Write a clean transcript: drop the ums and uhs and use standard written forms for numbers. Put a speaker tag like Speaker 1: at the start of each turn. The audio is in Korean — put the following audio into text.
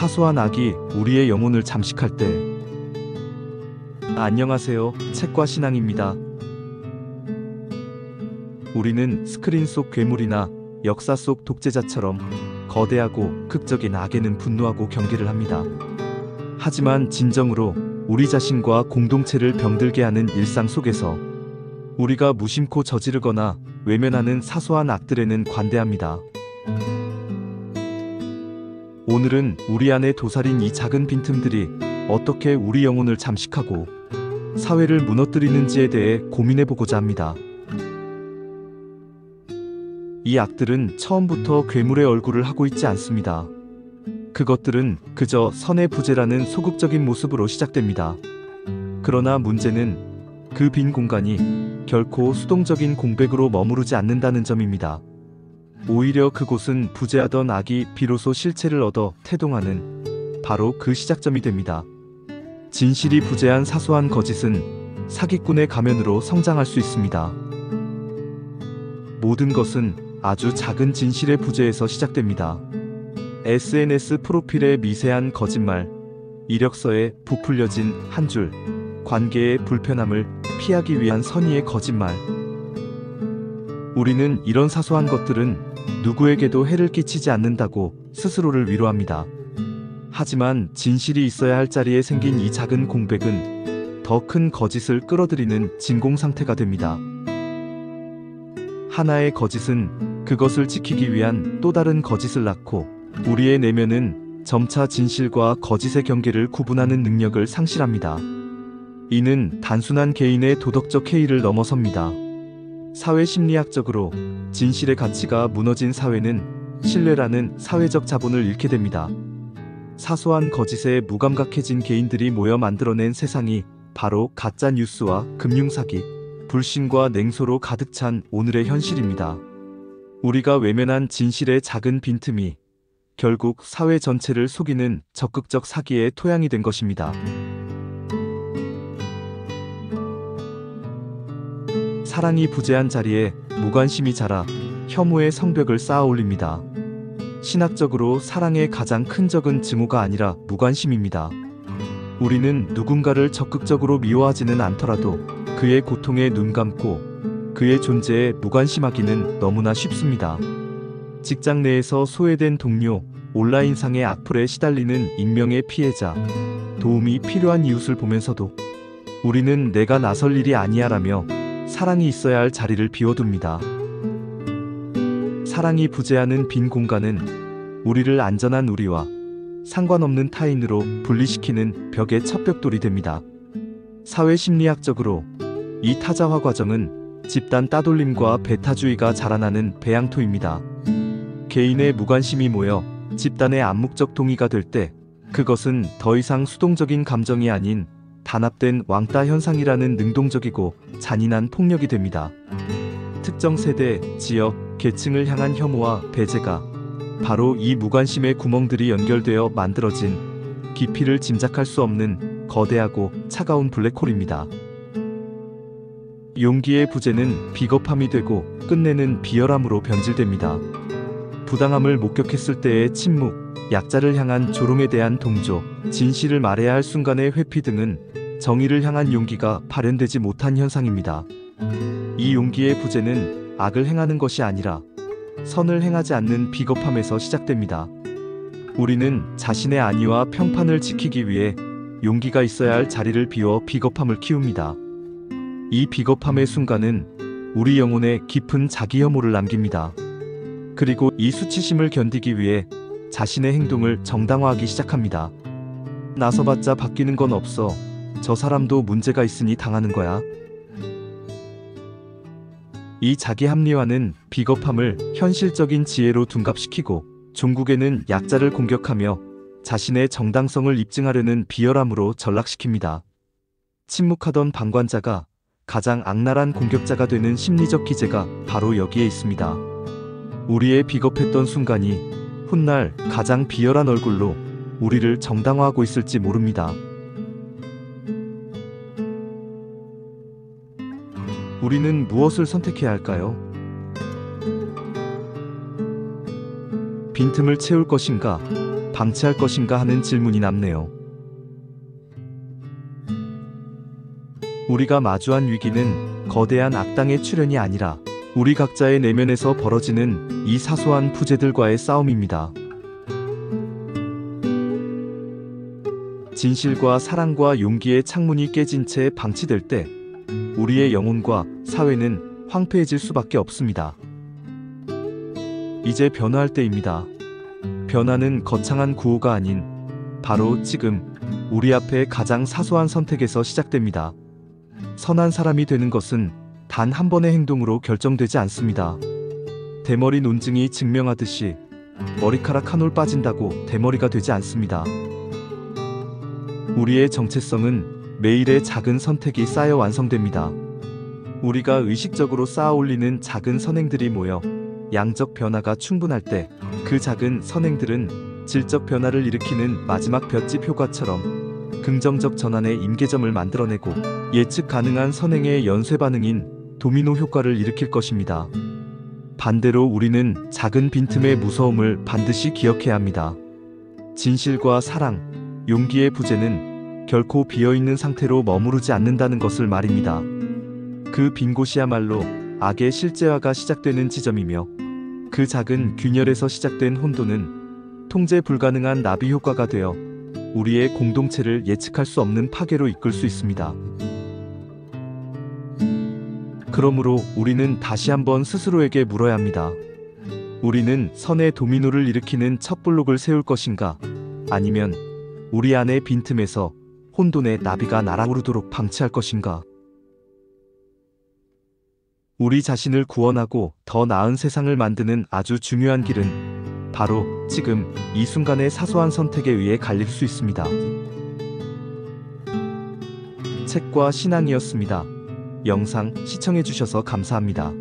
Speaker 1: 사소한 악이 우리의 영혼을 잠식할 때. 안녕하세요, 책과 신앙입니다. 우리는 스크린 속 괴물이나 역사 속 독재자처럼 거대하고 극적인 악에는 분노하고 경계를 합니다. 하지만 진정으로 우리 자신과 공동체를 병들게 하는 일상 속에서 우리가 무심코 저지르거나 외면하는 사소한 악들에는 관대합니다. 오늘은 우리 안에 도사린 이 작은 빈틈들이 어떻게 우리 영혼을 잠식하고 사회를 무너뜨리는지에 대해 고민해보고자 합니다. 이 악들은 처음부터 괴물의 얼굴을 하고 있지 않습니다. 그것들은 그저 선의 부재라는 소극적인 모습으로 시작됩니다. 그러나 문제는 그 빈 공간이 결코 수동적인 공백으로 머무르지 않는다는 점입니다. 오히려 그곳은 부재하던 악이 비로소 실체를 얻어 태동하는 바로 그 시작점이 됩니다. 진실이 부재한 사소한 거짓은 사기꾼의 가면으로 성장할 수 있습니다. 모든 것은 아주 작은 진실의 부재에서 시작됩니다. SNS 프로필의 미세한 거짓말, 이력서에 부풀려진 한 줄, 관계의 불편함을 피하기 위한 선의의 거짓말. 우리는 이런 사소한 것들은 누구에게도 해를 끼치지 않는다고 스스로를 위로합니다. 하지만 진실이 있어야 할 자리에 생긴 이 작은 공백은 더 큰 거짓을 끌어들이는 진공 상태가 됩니다. 하나의 거짓은 그것을 지키기 위한 또 다른 거짓을 낳고 우리의 내면은 점차 진실과 거짓의 경계를 구분하는 능력을 상실합니다. 이는 단순한 개인의 도덕적 해이를 넘어섭니다. 사회심리학적으로 진실의 가치가 무너진 사회는 신뢰라는 사회적 자본을 잃게 됩니다. 사소한 거짓에 무감각해진 개인들이 모여 만들어낸 세상이 바로 가짜 뉴스와 금융사기, 불신과 냉소로 가득 찬 오늘의 현실입니다. 우리가 외면한 진실의 작은 빈틈이 결국 사회 전체를 속이는 적극적 사기의 토양이 된 것입니다. 사랑이 부재한 자리에 무관심이 자라 혐오의 성벽을 쌓아 올립니다. 신학적으로 사랑의 가장 큰 적은 증오가 아니라 무관심입니다. 우리는 누군가를 적극적으로 미워하지는 않더라도 그의 고통에 눈 감고 그의 존재에 무관심하기는 너무나 쉽습니다. 직장 내에서 소외된 동료, 온라인상의 악플에 시달리는 익명의 피해자, 도움이 필요한 이웃을 보면서도 우리는 내가 나설 일이 아니야라며 사랑이 있어야 할 자리를 비워둡니다. 사랑이 부재하는 빈 공간은 우리를 안전한 우리와 상관없는 타인으로 분리시키는 벽의 첩벽돌이 됩니다. 사회심리학적으로 이 타자화 과정은 집단 따돌림과 배타주의가 자라나는 배양토입니다. 개인의 무관심이 모여 집단의 암묵적 동의가 될 때 그것은 더 이상 수동적인 감정이 아닌 단합된 왕따 현상이라는 능동적이고 잔인한 폭력이 됩니다. 특정 세대, 지역, 계층을 향한 혐오와 배제가 바로 이 무관심의 구멍들이 연결되어 만들어진 깊이를 짐작할 수 없는 거대하고 차가운 블랙홀입니다. 용기의 부재는 비겁함이 되고 끝내는 비열함으로 변질됩니다. 부당함을 목격했을 때의 침묵, 약자를 향한 조롱에 대한 동조, 진실을 말해야 할 순간의 회피 등은 정의를 향한 용기가 발현되지 못한 현상입니다. 이 용기의 부재는 악을 행하는 것이 아니라 선을 행하지 않는 비겁함에서 시작됩니다. 우리는 자신의 안위와 평판을 지키기 위해 용기가 있어야 할 자리를 비워 비겁함을 키웁니다. 이 비겁함의 순간은 우리 영혼에 깊은 자기 혐오를 남깁니다. 그리고 이 수치심을 견디기 위해 자신의 행동을 정당화하기 시작합니다. 나서봤자 바뀌는 건 없어. 저 사람도 문제가 있으니 당하는 거야. 이 자기 합리화는 비겁함을 현실적인 지혜로 둔갑시키고 종국에는 약자를 공격하며 자신의 정당성을 입증하려는 비열함으로 전락시킵니다. 침묵하던 방관자가 가장 악랄한 공격자가 되는 심리적 기제가 바로 여기에 있습니다. 우리의 비겁했던 순간이 훗날 가장 비열한 얼굴로 우리를 정당화하고 있을지 모릅니다. 우리는 무엇을 선택해야 할까요? 빈틈을 채울 것인가? 방치할 것인가 하는 질문이 남네요. 우리가 마주한 위기는 거대한 악당의 출현이 아니라 우리 각자의 내면에서 벌어지는 이 사소한 부재들과의 싸움입니다. 진실과 사랑과 용기의 창문이 깨진 채 방치될 때 우리의 영혼과 사회는 황폐해질 수밖에 없습니다. 이제 변화할 때입니다. 변화는 거창한 구호가 아닌 바로 지금 우리 앞에 가장 사소한 선택에서 시작됩니다. 선한 사람이 되는 것은 단 한 번의 행동으로 결정되지 않습니다. 대머리 논증이 증명하듯이 머리카락 한 올 빠진다고 대머리가 되지 않습니다. 우리의 정체성은 매일의 작은 선택이 쌓여 완성됩니다. 우리가 의식적으로 쌓아 올리는 작은 선행들이 모여 양적 변화가 충분할 때 그 작은 선행들은 질적 변화를 일으키는 마지막 볏짚 효과처럼 긍정적 전환의 임계점을 만들어내고 예측 가능한 선행의 연쇄 반응인 도미노 효과를 일으킬 것입니다. 반대로 우리는 작은 빈틈의 무서움을 반드시 기억해야 합니다. 진실과 사랑, 용기의 부재는 결코 비어있는 상태로 머무르지 않는다는 것을 말입니다. 그 빈 곳이야말로 악의 실제화가 시작되는 지점이며 그 작은 균열에서 시작된 혼돈은 통제 불가능한 나비 효과가 되어 우리의 공동체를 예측할 수 없는 파괴로 이끌 수 있습니다. 그러므로 우리는 다시 한번 스스로에게 물어야 합니다. 우리는 선의 도미노를 일으키는 첫 블록을 세울 것인가? 아니면 우리 안의 빈틈에서 혼돈의 나비가 날아오르도록 방치할 것인가? 우리 자신을 구원하고 더 나은 세상을 만드는 아주 중요한 길은 바로 지금 이 순간의 사소한 선택에 의해 갈릴 수 있습니다. 책과 신앙이었습니다. 영상 시청해주셔서 감사합니다.